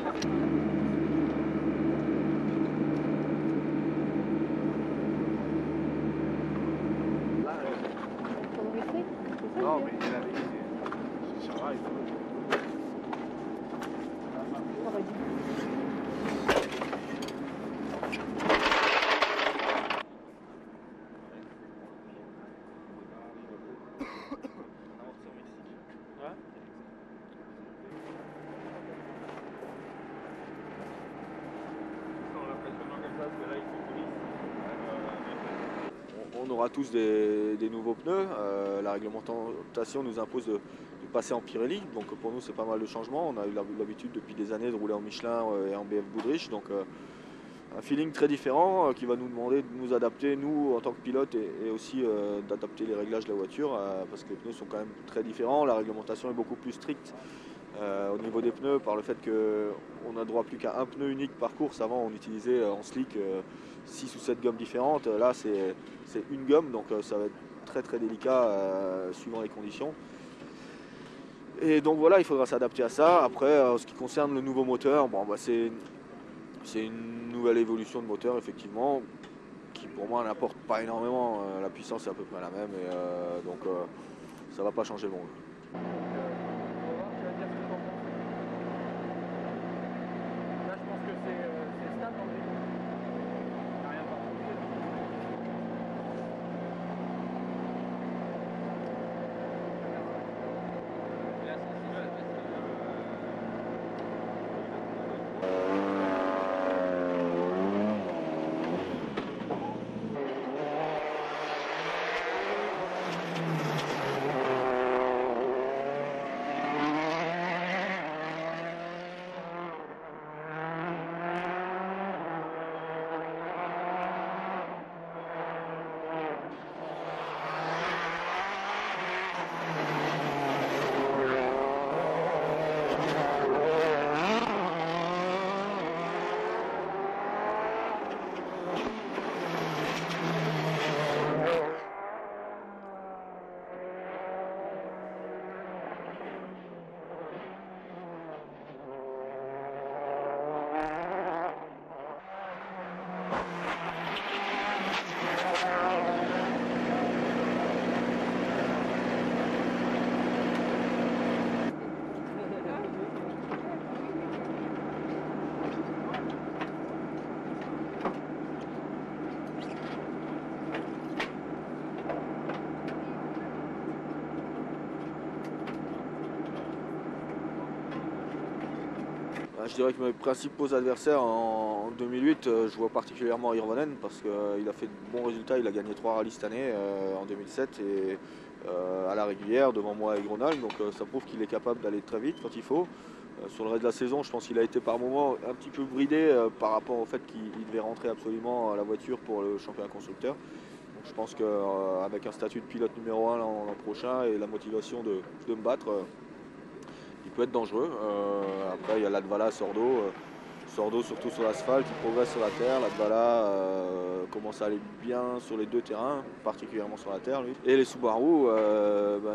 Non, mais il a dit, ça va, il faut... On aura tous des nouveaux pneus. La réglementation nous impose de passer en Pirelli. Donc pour nous, c'est pas mal de changements. On a eu l'habitude depuis des années de rouler en Michelin et en BF Goodrich. Donc un feeling très différent qui va nous demander de nous adapter, nous, en tant que pilote, et aussi d'adapter les réglages de la voiture parce que les pneus sont quand même très différents. La réglementation est beaucoup plus stricte au niveau des pneus par le fait qu'on a droit plus qu'à un pneu unique par course. Avant, on utilisait en slick 6 ou 7 gommes différentes. Là, c'est une gomme, donc ça va être très très délicat suivant les conditions. Et donc voilà, il faudra s'adapter à ça. Après, en ce qui concerne le nouveau moteur, bon, bah, c'est une nouvelle évolution de moteur, effectivement, qui pour moi n'apporte pas énormément. La puissance est à peu près la même, et donc ça ne va pas changer le monde. Là, je pense que c'est stable en fait. Il n'y a rien particulier. Je dirais que mes principaux adversaires en 2008, je vois particulièrement Hirvonen parce qu'il a fait de bons résultats. Il a gagné 3 rallyes cette année en 2007 et à la régulière devant moi et Gronald. Donc ça prouve qu'il est capable d'aller très vite quand il faut. Sur le reste de la saison, je pense qu'il a été par moments un petit peu bridé par rapport au fait qu'il devait rentrer absolument à la voiture pour le championnat constructeur. Donc je pense qu'avec un statut de pilote numéro 1 l'an prochain et la motivation de me battre, il peut être dangereux. Après, il y a Latvala, Sordo. Sordo surtout sur l'asphalte, il progresse sur la terre. Latvala commence à aller bien sur les deux terrains, particulièrement sur la terre lui. Et les Subaru,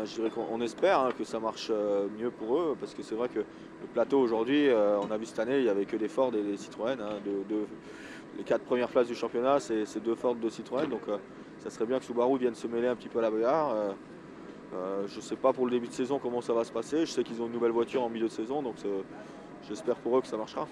je dirais qu'on espère que ça marche mieux pour eux, parce que c'est vrai que le plateau aujourd'hui, on a vu cette année, il n'y avait que des Ford et des Citroën. Les 4 premières places du championnat, c'est 2 Ford, 2 Citroën. Donc ça serait bien que Subaru vienne se mêler un petit peu à la bagarre. Je ne sais pas pour le début de saison comment ça va se passer. Je sais qu'ils ont une nouvelle voiture en milieu de saison, donc j'espère pour eux que ça marchera.